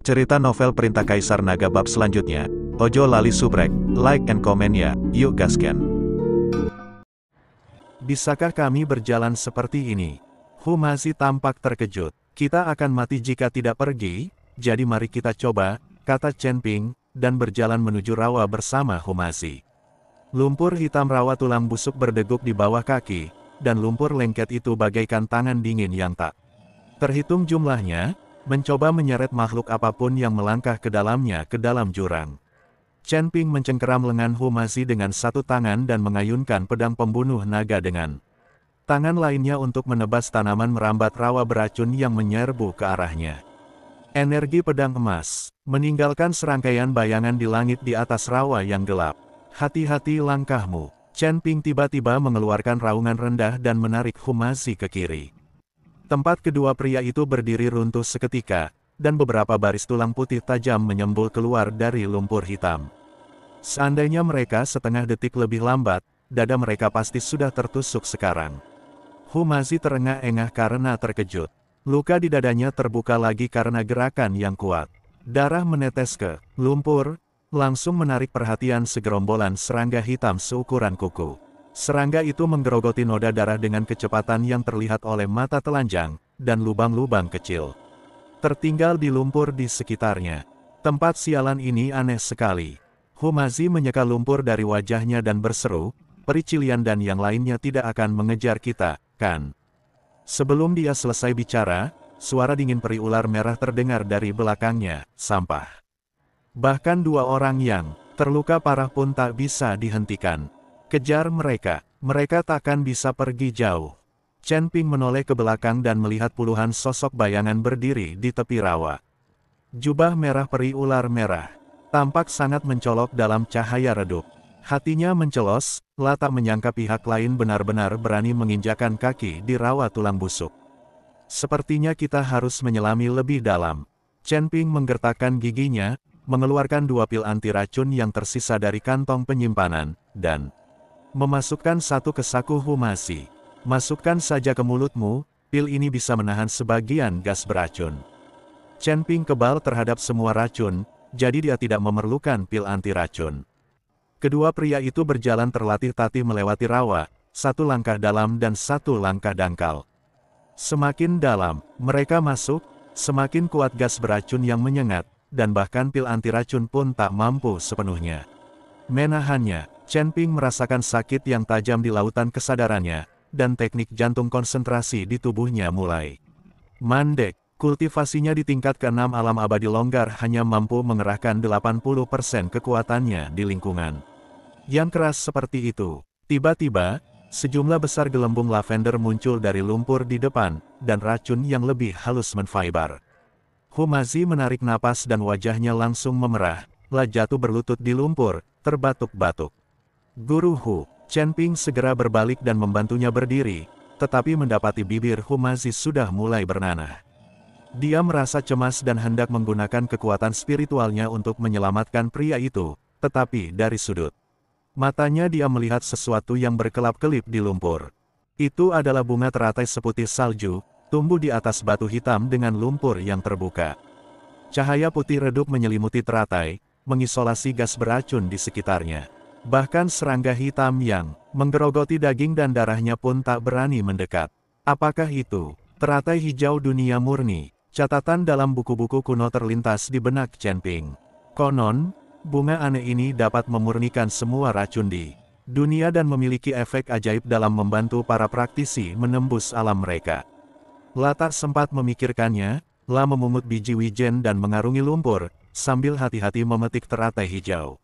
Cerita novel Perintah Kaisar Naga bab selanjutnya. Ojo lali subrek, like and comment ya, yuk gasken. Bisakah kami berjalan seperti ini? Humasi tampak terkejut. Kita akan mati jika tidak pergi, jadi mari kita coba, kata Chen Ping, dan berjalan menuju rawa bersama Humasi. Lumpur hitam rawa tulang busuk berdeguk di bawah kaki, dan lumpur lengket itu bagaikan tangan dingin yang tak terhitung jumlahnya, mencoba menyeret makhluk apapun yang melangkah ke dalamnya ke dalam jurang. Chen Ping mencengkeram lengan Humasi dengan satu tangan dan mengayunkan pedang pembunuh naga dengan tangan lainnya untuk menebas tanaman merambat rawa beracun yang menyerbu ke arahnya. Energi pedang emas meninggalkan serangkaian bayangan di langit di atas rawa yang gelap. Hati-hati langkahmu. Chen Ping tiba-tiba mengeluarkan raungan rendah dan menarik Humasi ke kiri. Tempat kedua pria itu berdiri runtuh seketika, dan beberapa baris tulang putih tajam menyembul keluar dari lumpur hitam. Seandainya mereka setengah detik lebih lambat, dada mereka pasti sudah tertusuk sekarang. Humasi terengah-engah karena terkejut. Luka di dadanya terbuka lagi karena gerakan yang kuat. Darah menetes ke lumpur, langsung menarik perhatian segerombolan serangga hitam seukuran kuku. Serangga itu menggerogoti noda darah dengan kecepatan yang terlihat oleh mata telanjang, dan lubang-lubang kecil tertinggal di lumpur di sekitarnya. Tempat sialan ini aneh sekali. Humasi menyeka lumpur dari wajahnya dan berseru, "Peri Cilian dan yang lainnya tidak akan mengejar kita, kan?" Sebelum dia selesai bicara, suara dingin peri ular merah terdengar dari belakangnya, "Sampah." Bahkan dua orang yang terluka parah pun tak bisa dihentikan. Kejar mereka, mereka takkan bisa pergi jauh. Chen Ping menoleh ke belakang dan melihat puluhan sosok bayangan berdiri di tepi rawa. Jubah merah peri ular merah tampak sangat mencolok dalam cahaya redup. Hatinya mencelos, tak menyangka pihak lain benar-benar berani menginjakan kaki di rawa tulang busuk. Sepertinya kita harus menyelami lebih dalam. Chen Ping menggertakkan giginya, mengeluarkan dua pil anti racun yang tersisa dari kantong penyimpanan, dan memasukkan satu ke saku Humasi. "Masukkan saja ke mulutmu, pil ini bisa menahan sebagian gas beracun." Chen Ping kebal terhadap semua racun, jadi dia tidak memerlukan pil anti racun. Kedua pria itu berjalan terlatih-tatih melewati rawa, satu langkah dalam dan satu langkah dangkal. Semakin dalam mereka masuk, semakin kuat gas beracun yang menyengat, dan bahkan pil anti racun pun tak mampu sepenuhnya menahannya. Chen Ping merasakan sakit yang tajam di lautan kesadarannya, dan teknik jantung konsentrasi di tubuhnya mulai mandek. Kultivasinya di tingkat ke-6 alam abadi longgar hanya mampu mengerahkan 80% kekuatannya di lingkungan yang keras seperti itu. Tiba-tiba, sejumlah besar gelembung lavender muncul dari lumpur di depan, dan racun yang lebih halus menfaibar. Humasi menarik napas dan wajahnya langsung memerah, jatuh berlutut di lumpur, terbatuk-batuk. "Guru Hu." Chen Ping segera berbalik dan membantunya berdiri, tetapi mendapati bibir Humasi sudah mulai bernanah. Dia merasa cemas dan hendak menggunakan kekuatan spiritualnya untuk menyelamatkan pria itu, tetapi dari sudut matanya dia melihat sesuatu yang berkelap-kelip di lumpur. Itu adalah bunga teratai seputih salju, tumbuh di atas batu hitam dengan lumpur yang terbuka. Cahaya putih redup menyelimuti teratai, mengisolasi gas beracun di sekitarnya. Bahkan serangga hitam yang menggerogoti daging dan darahnya pun tak berani mendekat. Apakah itu teratai hijau dunia murni? Catatan dalam buku-buku kuno terlintas di benak Chen Ping. Konon, bunga aneh ini dapat memurnikan semua racun di dunia dan memiliki efek ajaib dalam membantu para praktisi menembus alam mereka. Tak sempat memikirkannya, memungut biji wijen dan mengarungi lumpur, sambil hati-hati memetik teratai hijau.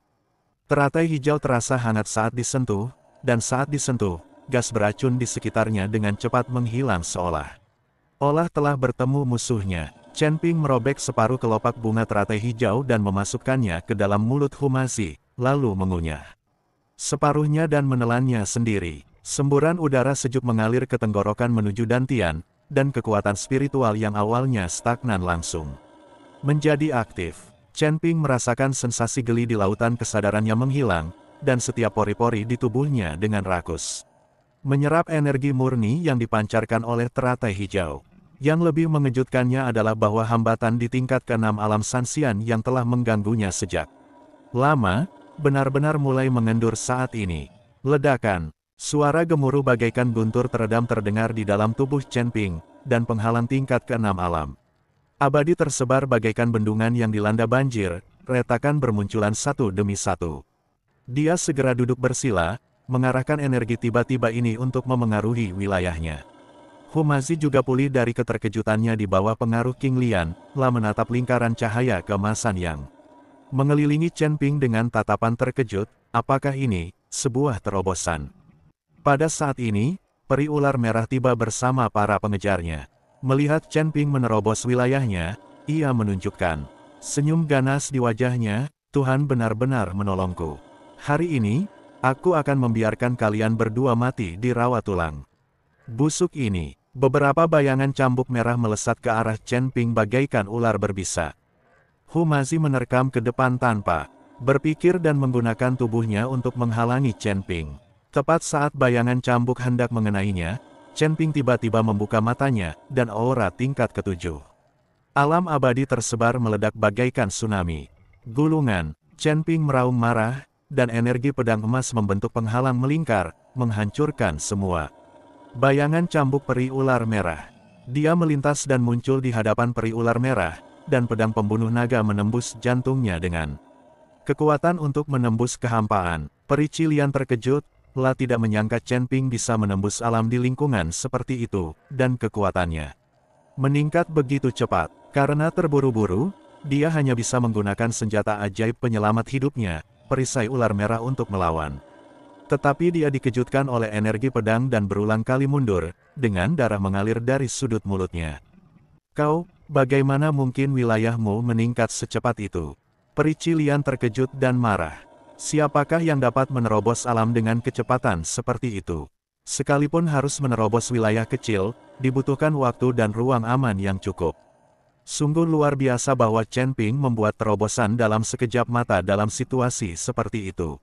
Teratai hijau terasa hangat saat disentuh, dan saat disentuh, gas beracun di sekitarnya dengan cepat menghilang seolah-olah telah bertemu musuhnya. Chen Ping merobek separuh kelopak bunga teratai hijau dan memasukkannya ke dalam mulut Humasi, lalu mengunyah separuhnya dan menelannya sendiri. Semburan udara sejuk mengalir ke tenggorokan menuju dantian, dan kekuatan spiritual yang awalnya stagnan langsung menjadi aktif. Chen Ping merasakan sensasi geli di lautan kesadarannya menghilang, dan setiap pori-pori di tubuhnya dengan rakus menyerap energi murni yang dipancarkan oleh teratai hijau. Yang lebih mengejutkannya adalah bahwa hambatan di tingkat ke-6 alam Sanxian yang telah mengganggunya sejak lama, benar-benar mulai mengendur saat ini. Ledakan, suara gemuruh bagaikan guntur teredam terdengar di dalam tubuh Chen Ping, dan penghalang tingkat ke-6 alam abadi tersebar bagaikan bendungan yang dilanda banjir, retakan bermunculan satu demi satu. Dia segera duduk bersila, mengarahkan energi tiba-tiba ini untuk memengaruhi wilayahnya. Humazi juga pulih dari keterkejutannya di bawah pengaruh King Lian, lah menatap lingkaran cahaya keemasan yang mengelilingi Chen Ping dengan tatapan terkejut. Apakah ini sebuah terobosan? Pada saat ini, peri ular merah tiba bersama para pengejarnya. Melihat Chen Ping menerobos wilayahnya, ia menunjukkan senyum ganas di wajahnya. Tuhan benar-benar menolongku. Hari ini, aku akan membiarkan kalian berdua mati di rawa tulang busuk ini. Beberapa bayangan cambuk merah melesat ke arah Chen Ping bagaikan ular berbisa. Humazi menerkam ke depan tanpa berpikir dan menggunakan tubuhnya untuk menghalangi Chen Ping. Tepat saat bayangan cambuk hendak mengenainya, Chen Ping tiba-tiba membuka matanya, dan aura tingkat ke-7 alam abadi tersebar meledak bagaikan tsunami. Gulungan, Chen Ping meraung marah, dan energi pedang emas membentuk penghalang melingkar, menghancurkan semua bayangan cambuk peri ular merah. Dia melintas dan muncul di hadapan peri ular merah, dan pedang pembunuh naga menembus jantungnya dengan kekuatan untuk menembus kehampaan. Peri Cilian terkejut, lah tidak menyangka Chen Ping bisa menembus alam di lingkungan seperti itu, dan kekuatannya meningkat begitu cepat. Karena terburu-buru, dia hanya bisa menggunakan senjata ajaib penyelamat hidupnya, perisai ular merah untuk melawan. Tetapi dia dikejutkan oleh energi pedang dan berulang kali mundur, dengan darah mengalir dari sudut mulutnya. Kau, bagaimana mungkin wilayahmu meningkat secepat itu? Peri Cilian terkejut dan marah. Siapakah yang dapat menerobos alam dengan kecepatan seperti itu? Sekalipun harus menerobos wilayah kecil, dibutuhkan waktu dan ruang aman yang cukup. Sungguh luar biasa bahwa Chen Ping membuat terobosan dalam sekejap mata dalam situasi seperti itu.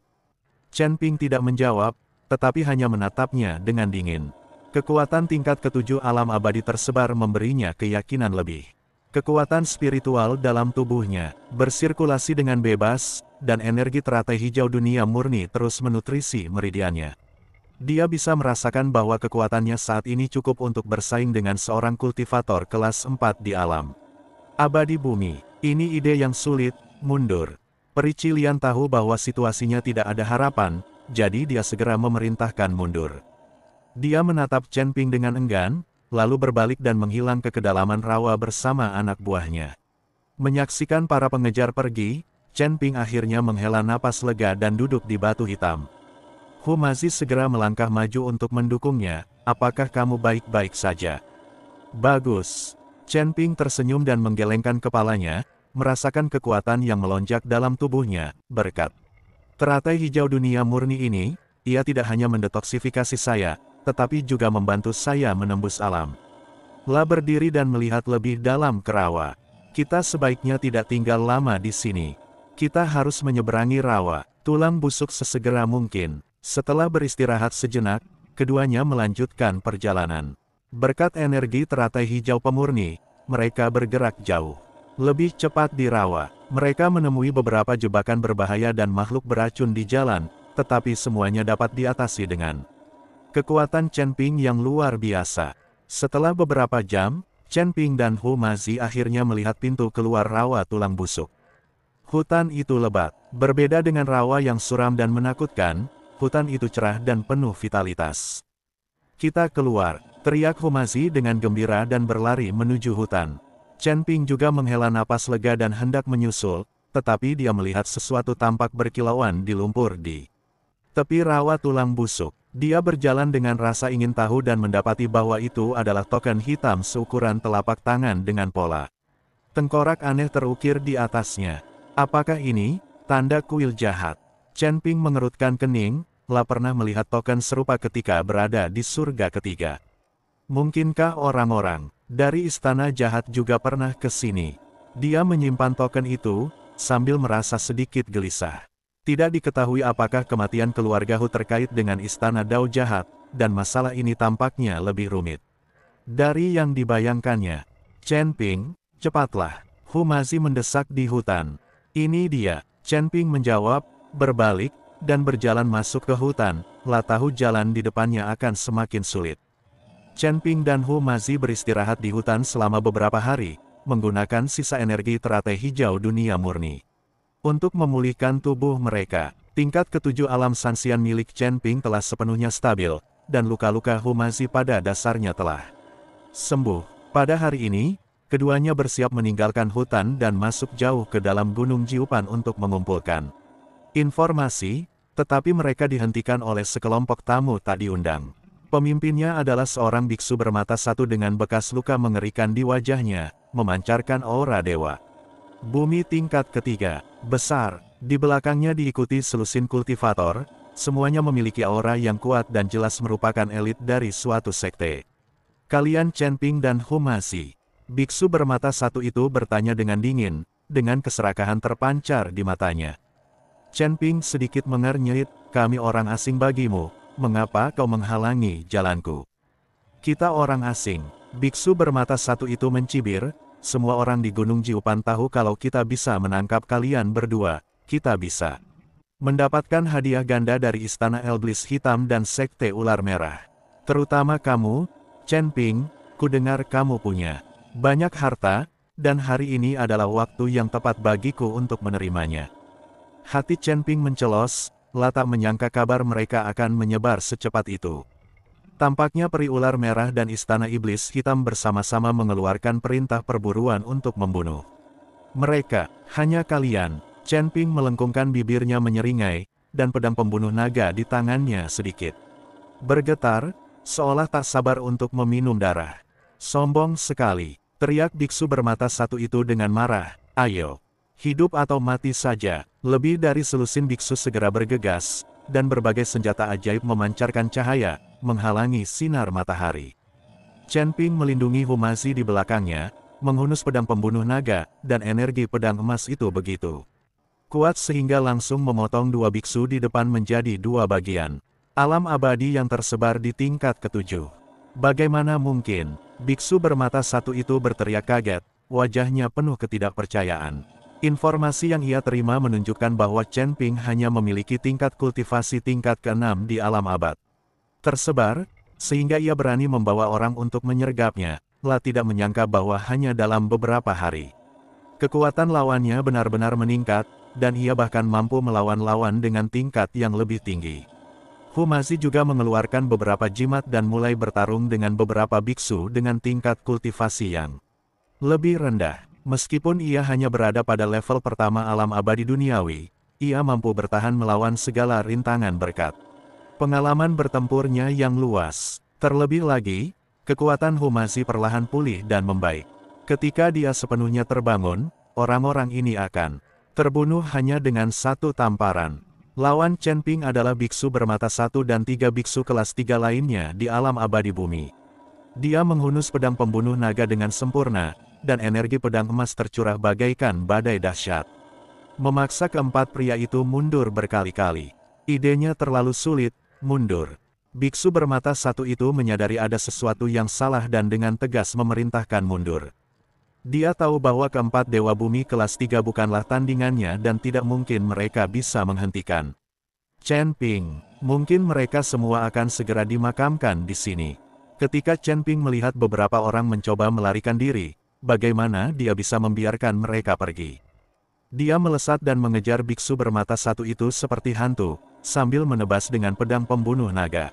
Chen Ping tidak menjawab, tetapi hanya menatapnya dengan dingin. Kekuatan tingkat ke-7 alam abadi tersebar memberinya keyakinan lebih. Kekuatan spiritual dalam tubuhnya bersirkulasi dengan bebas, dan energi teratai hijau dunia murni terus menutrisi meridiannya. Dia bisa merasakan bahwa kekuatannya saat ini cukup untuk bersaing dengan seorang kultivator kelas 4 di alam abadi bumi. Ini ide yang sulit. Mundur. Peri Cilian tahu bahwa situasinya tidak ada harapan, jadi dia segera memerintahkan mundur. Dia menatap Chen Ping dengan enggan, lalu berbalik dan menghilang ke kedalaman rawa bersama anak buahnya. Menyaksikan para pengejar pergi, Chen Ping akhirnya menghela napas lega dan duduk di batu hitam. Humazi segera melangkah maju untuk mendukungnya. Apakah kamu baik-baik saja? Bagus. Chen Ping tersenyum dan menggelengkan kepalanya, merasakan kekuatan yang melonjak dalam tubuhnya, berkat teratai hijau dunia murni ini, ia tidak hanya mendetoksifikasi saya, tetapi juga membantu saya menembus alam. Lah berdiri dan melihat lebih dalam ke rawa. Kita sebaiknya tidak tinggal lama di sini. Kita harus menyeberangi rawa tulang busuk sesegera mungkin. Setelah beristirahat sejenak, keduanya melanjutkan perjalanan. Berkat energi teratai hijau pemurni, mereka bergerak jauh lebih cepat di rawa. Mereka menemui beberapa jebakan berbahaya dan makhluk beracun di jalan, tetapi semuanya dapat diatasi dengan kekuatan Chen Ping yang luar biasa. Setelah beberapa jam, Chen Ping dan Humazi akhirnya melihat pintu keluar rawa tulang busuk. Hutan itu lebat. Berbeda dengan rawa yang suram dan menakutkan, hutan itu cerah dan penuh vitalitas. Kita keluar, teriak Humazi dengan gembira dan berlari menuju hutan. Chen Ping juga menghela napas lega dan hendak menyusul, tetapi dia melihat sesuatu tampak berkilauan di lumpur di tepi rawa tulang busuk. Dia berjalan dengan rasa ingin tahu dan mendapati bahwa itu adalah token hitam seukuran telapak tangan dengan pola tengkorak aneh terukir di atasnya. Apakah ini tanda kuil jahat? Chen Ping mengerutkan kening, lah pernah melihat token serupa ketika berada di surga ketiga. Mungkinkah orang-orang dari istana jahat juga pernah ke sini? Dia menyimpan token itu, sambil merasa sedikit gelisah. Tidak diketahui apakah kematian keluarga Hu terkait dengan istana Dao jahat, dan masalah ini tampaknya lebih rumit. Dari yang dibayangkannya, Chen Ping, cepatlah. Hu Mazi mendesak di hutan. Ini dia, Chen Ping menjawab, berbalik, dan berjalan masuk ke hutan. Lah tahu jalan di depannya akan semakin sulit. Chen Ping dan Hu Mazi beristirahat di hutan selama beberapa hari, menggunakan sisa energi teratai hijau dunia murni. Untuk memulihkan tubuh mereka, tingkat ketujuh alam sansian milik Chen Ping telah sepenuhnya stabil, dan luka-luka Hu Mazi pada dasarnya telah sembuh. Pada hari ini, keduanya bersiap meninggalkan hutan dan masuk jauh ke dalam Gunung Jiupan untuk mengumpulkan informasi, tetapi mereka dihentikan oleh sekelompok tamu tak diundang. Pemimpinnya adalah seorang biksu bermata satu dengan bekas luka mengerikan di wajahnya, memancarkan aura dewa. Bumi tingkat ketiga, besar, di belakangnya diikuti selusin kultivator, semuanya memiliki aura yang kuat dan jelas merupakan elit dari suatu sekte. Kalian Chen Ping dan Hu Mazi. Biksu bermata satu itu bertanya dengan dingin, dengan keserakahan terpancar di matanya. Chen Ping sedikit mengernyit, kami orang asing bagimu, mengapa kau menghalangi jalanku? Kita orang asing. Biksu bermata satu itu mencibir, semua orang di Gunung Jiupan tahu kalau kita bisa menangkap kalian berdua, kita bisa mendapatkan hadiah ganda dari Istana Elblis Hitam dan Sekte Ular Merah. Terutama kamu, Chen Ping, ku dengar kamu punya banyak harta, dan hari ini adalah waktu yang tepat bagiku untuk menerimanya. Hati Chen Ping mencelos, tak menyangka kabar mereka akan menyebar secepat itu. Tampaknya peri ular merah dan Istana Iblis Hitam bersama-sama mengeluarkan perintah perburuan untuk membunuh mereka. Hanya kalian. Chen Ping melengkungkan bibirnya menyeringai, dan pedang pembunuh naga di tangannya sedikit bergetar, seolah tak sabar untuk meminum darah. Sombong sekali, teriak biksu bermata satu itu dengan marah, ayo, hidup atau mati saja. Lebih dari selusin biksu segera bergegas, dan berbagai senjata ajaib memancarkan cahaya, menghalangi sinar matahari. Chen Ping melindungi Hu Mazi di belakangnya, menghunus pedang pembunuh naga, dan energi pedang emas itu begitu kuat sehingga langsung memotong dua biksu di depan menjadi dua bagian. Alam abadi yang tersebar di tingkat ketujuh. Bagaimana mungkin? Biksu bermata satu itu berteriak kaget, wajahnya penuh ketidakpercayaan. Informasi yang ia terima menunjukkan bahwa Chen Ping hanya memiliki tingkat kultivasi tingkat ke-6 di alam abad tersebar, sehingga ia berani membawa orang untuk menyergapnya, tidak menyangka bahwa hanya dalam beberapa hari kekuatan lawannya benar-benar meningkat, dan ia bahkan mampu melawan lawan dengan tingkat yang lebih tinggi. Hu Mazi juga mengeluarkan beberapa jimat dan mulai bertarung dengan beberapa biksu dengan tingkat kultivasi yang lebih rendah. Meskipun ia hanya berada pada level pertama alam abadi duniawi, ia mampu bertahan melawan segala rintangan berkat pengalaman bertempurnya yang luas. Terlebih lagi, kekuatan Hu Mazi perlahan pulih dan membaik. Ketika dia sepenuhnya terbangun, orang-orang ini akan terbunuh hanya dengan satu tamparan. Lawan Chen Ping adalah biksu bermata satu dan 3 biksu kelas 3 lainnya di alam abadi bumi. Dia menghunus pedang pembunuh naga dengan sempurna, dan energi pedang emas tercurah bagaikan badai dahsyat. Memaksa keempat pria itu mundur berkali-kali. Idenya terlalu sulit, mundur. Biksu bermata satu itu menyadari ada sesuatu yang salah dan dengan tegas memerintahkan mundur. Dia tahu bahwa keempat dewa bumi kelas 3 bukanlah tandingannya dan tidak mungkin mereka bisa menghentikan Chen Ping. Mungkin mereka semua akan segera dimakamkan di sini. Ketika Chen Ping melihat beberapa orang mencoba melarikan diri, bagaimana dia bisa membiarkan mereka pergi? Dia melesat dan mengejar biksu bermata satu itu seperti hantu, sambil menebas dengan pedang pembunuh naga.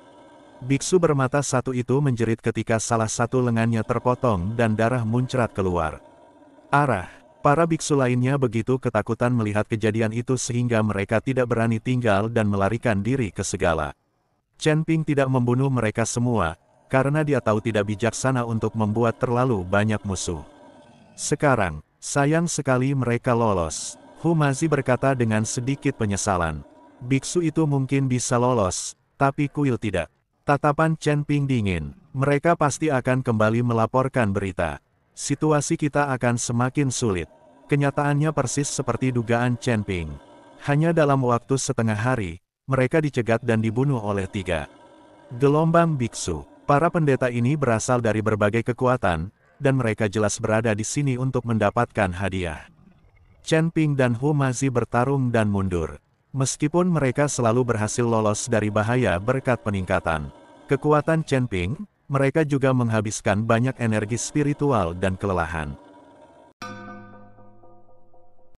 Biksu bermata satu itu menjerit ketika salah satu lengannya terpotong dan darah muncrat keluar. Para biksu lainnya begitu ketakutan melihat kejadian itu sehingga mereka tidak berani tinggal dan melarikan diri ke segala. Chen Ping tidak membunuh mereka semua, karena dia tahu tidak bijaksana untuk membuat terlalu banyak musuh. Sekarang, sayang sekali mereka lolos. Hu Mazi berkata dengan sedikit penyesalan. Biksu itu mungkin bisa lolos, tapi kuil tidak. Tatapan Chen Ping dingin, mereka pasti akan kembali melaporkan berita. Situasi kita akan semakin sulit. Kenyataannya persis seperti dugaan Chen Ping. Hanya dalam waktu setengah hari, mereka dicegat dan dibunuh oleh 3 gelombang biksu. Para pendeta ini berasal dari berbagai kekuatan, dan mereka jelas berada di sini untuk mendapatkan hadiah. Chen Ping dan Hu Mazi bertarung dan mundur. Meskipun mereka selalu berhasil lolos dari bahaya berkat peningkatan kekuatan Chen Ping, mereka juga menghabiskan banyak energi spiritual dan kelelahan.